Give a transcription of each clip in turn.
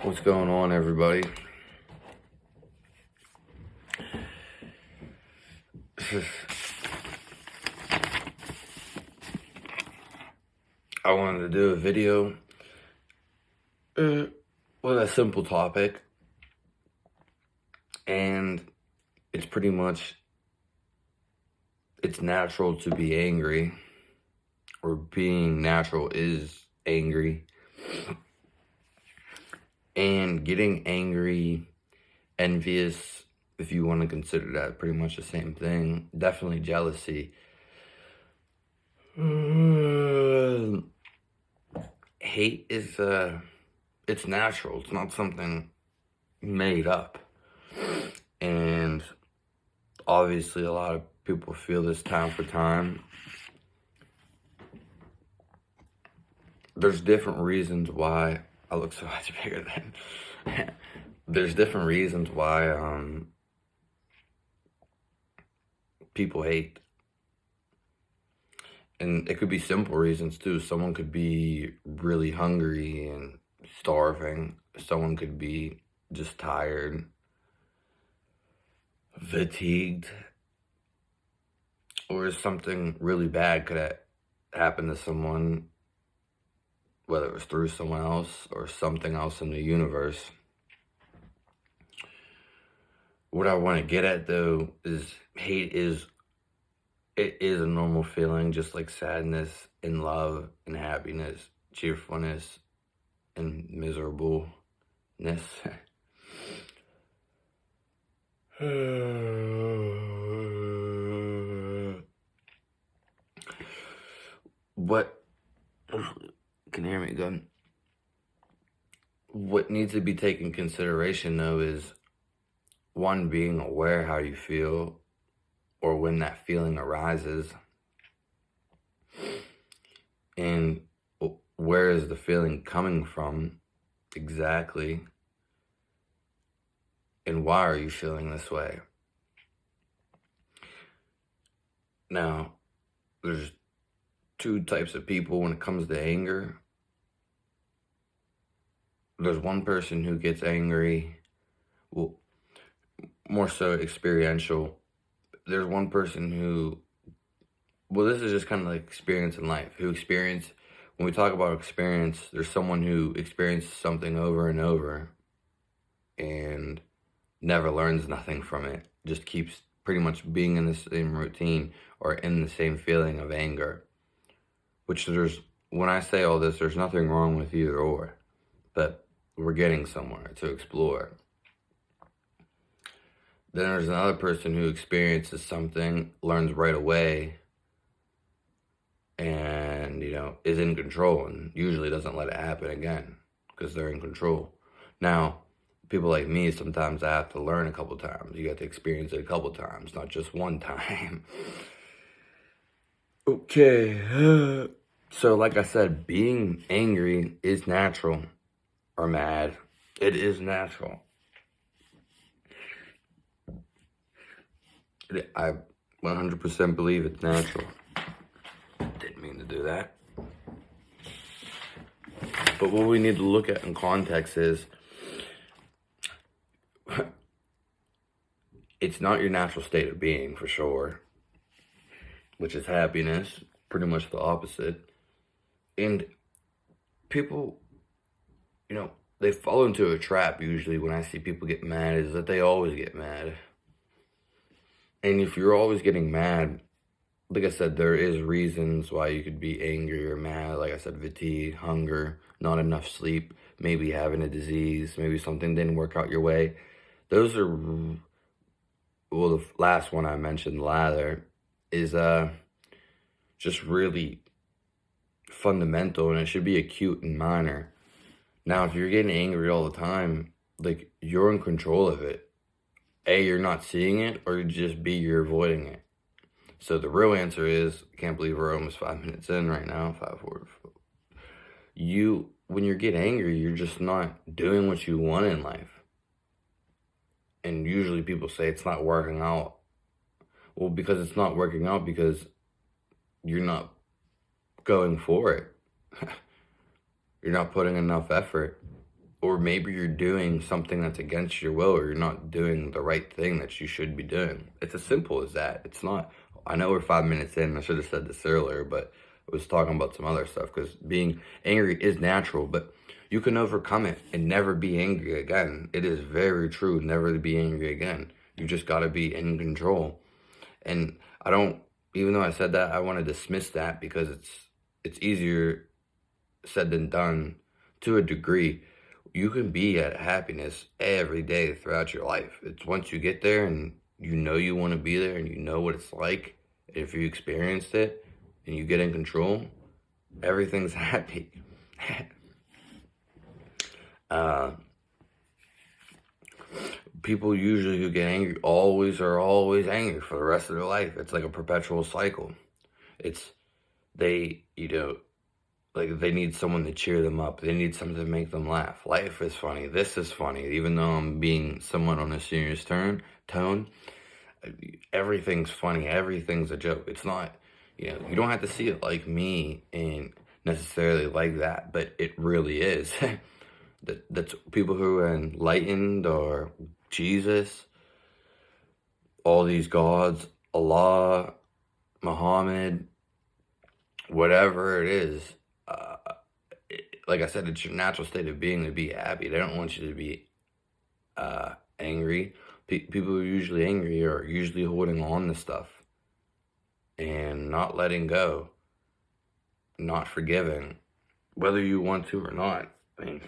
What's going on, everybody? I wanted to do a video with a simple topic, and it's pretty much, it's natural to be angry, or being natural is angry, and getting angry, envious, if you want to consider that pretty much the same thing, definitely jealousy. Hate is, it's natural. It's not something made up. And obviously a lot of people feel this time for time. There's different reasons why I look so much bigger than there's different reasons why people hate. And it could be simple reasons too. Someone could be really hungry and starving. Someone could be just tired, fatigued, or something really bad could happen to someone, whether it was through someone else or something else in the universe. What I want to get at though is hate is a normal feeling, just like sadness and love and happiness, cheerfulness and miserableness. What, can you hear me good? What needs to be taken consideration though is, one, being aware how you feel or when that feeling arises, and where is the feeling coming from exactly, and why are you feeling this way? Now, there's two types of people when it comes to anger. There's one person who gets angry, well, more so experiential. There's one person who, well, this is just kind of like experience in life, when we talk about experience, there's someone who experiences something over and over and never learns nothing from it, just keeps pretty much being in the same routine or in the same feeling of anger. Which when I say all this, there's nothing wrong with either or, but we're getting somewhere to explore. Then there's another person who experiences something, learns right away, and, is in control, and usually doesn't let it happen again because they're in control. Now, people like me, sometimes I have to learn a couple times. You have to experience it a couple times, not just one time. Okay. So like I said, being angry is natural, or mad. It is natural. I 100% believe it's natural. Didn't mean to do that. But what we need to look at in context is, it's not your natural state of being, for sure, which is happiness, pretty much the opposite. And people, they fall into a trap usually when I see people get mad, is that they always get mad. And if you're always getting mad, like I said, there is reasons why you could be angry or mad. Like I said, fatigue, hunger, not enough sleep, maybe having a disease, maybe something didn't work out your way. Those are, well, the last one I mentioned, lather, is just really fundamental, and it should be acute and minor. Now, if you're getting angry all the time, like, you're in control of it. A, you're not seeing it, or just B, you're avoiding it. So the real answer is, I can't believe we're almost 5 minutes in right now, 5, 4. When you get angry, you're just not doing what you want in life. And usually people say it's not working out. Well, because it's not working out because you're not going for it. You're not putting enough effort. Or maybe you're doing something that's against your will, or you're not doing the right thing that you should be doing. It's as simple as that. It's not, I know we're 5 minutes in. I should have said this earlier, but I was talking about some other stuff because being angry is natural, but you can overcome it and never be angry again. It is very true, never to be angry again. You just got to be in control. And I don't, even though I said that, I want to dismiss that because it's easier said than done to a degree. You can be at happiness every day throughout your life. It's once you get there and you know you want to be there and you know what it's like, if you experienced it and you get in control, everything's happy. People usually who get angry are always angry for the rest of their life. It's like a perpetual cycle. It's, they, like they need someone to cheer them up. They need something to make them laugh. Life is funny. This is funny. Even though I'm being somewhat on a serious tone, everything's funny. Everything's a joke. It's not, you don't have to see it like me and necessarily like that, but it really is. That's people who are enlightened, or Jesus, all these gods, Allah, Muhammad, whatever it is. Like I said, it's your natural state of being to be happy. They don't want you to be angry. People who are usually angry are usually holding on to stuff and not letting go, not forgiving, whether you want to or not. I mean,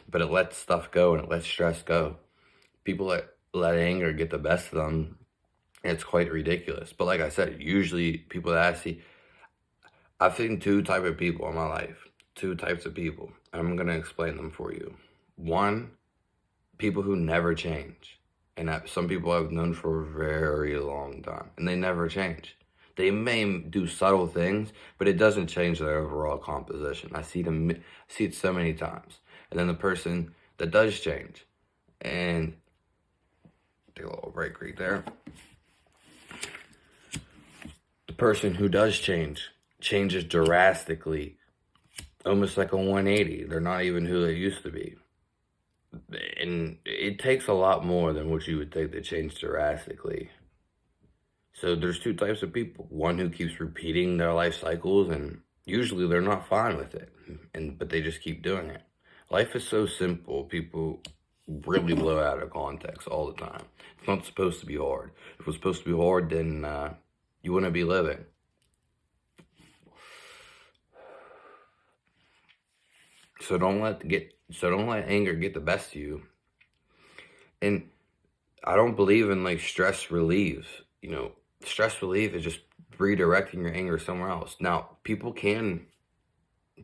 but it lets stuff go and it lets stress go. People that let anger get the best of them, it's quite ridiculous. But like I said, usually people that I see, I've seen two types of people in my life. Two types of people. I'm going to explain them for you. One, people who never change. And some people I've known for a very long time. And they never change. They may do subtle things, but it doesn't change their overall composition. I see it so many times. And then the person that does change. And take a little break right there. The person who does change changes drastically, almost like a 180. They're not even who they used to be. And it takes a lot more than what you would think to change drastically. So there's two types of people. One who keeps repeating their life cycles, and usually they're not fine with it, but they just keep doing it. Life is so simple. People really blow out of context all the time. It's not supposed to be hard. If it was supposed to be hard, then you wouldn't be living. So don't let anger get the best of you. And I don't believe in like stress relief. Stress relief is just redirecting your anger somewhere else. Now, people can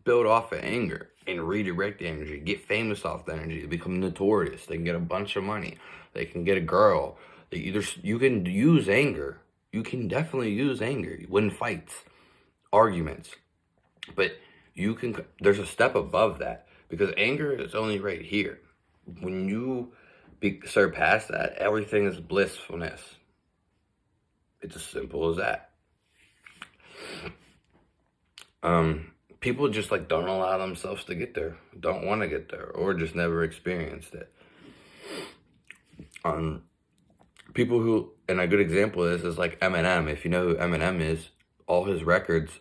build off of anger and redirect the energy, get famous off the energy, become notorious. They can get a bunch of money. They can get a girl. You can use anger. You can definitely use anger. You win fights, arguments. But there's a step above that, because anger is only right here. When you surpass that, everything is blissfulness. It's as simple as that. People just don't allow themselves to get there, don't want to get there, or just never experienced it. People who, and a good example of this is like Eminem. If you know who Eminem is, all his records,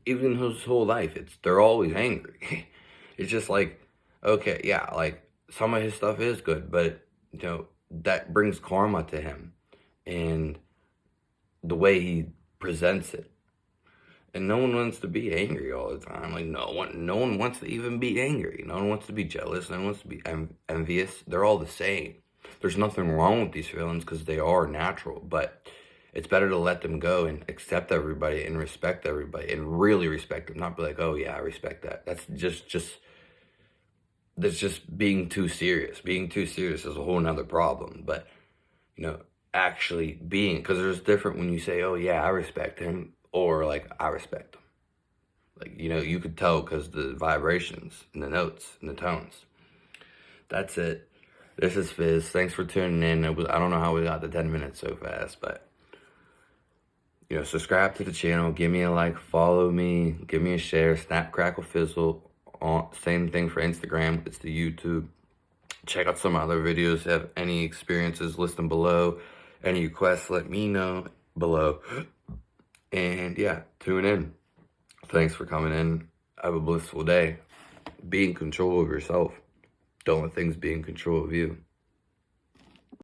even his whole life, they're always angry. It's just like, okay, yeah, like some of his stuff is good, but that brings karma to him, and the way he presents it. And no one wants to be angry all the time. Like no one wants to even be angry. No one wants to be jealous. No one wants to be envious. They're all the same. There's nothing wrong with these feelings because they are natural, but it's better to let them go and accept everybody and respect everybody and really respect them. Not be like, oh yeah, I respect that. That's just being too serious. Being too serious is a whole nother problem. But, actually being, because there's different when you say, oh yeah, I respect him, or like, I respect him. Like, you could tell because the vibrations and the notes and the tones. That's it. This is Fizz. Thanks for tuning in. I don't know how we got to 10 minutes so fast, but subscribe to the channel, give me a like, follow me, give me a share, Snap, Crackle, Fizzle. Same thing for Instagram, it's the YouTube. Check out some other videos. Have any experiences, list them below. Any requests, let me know below. And yeah, tune in. Thanks for coming in. Have a blissful day. Be in control of yourself. Don't let things be in control of you.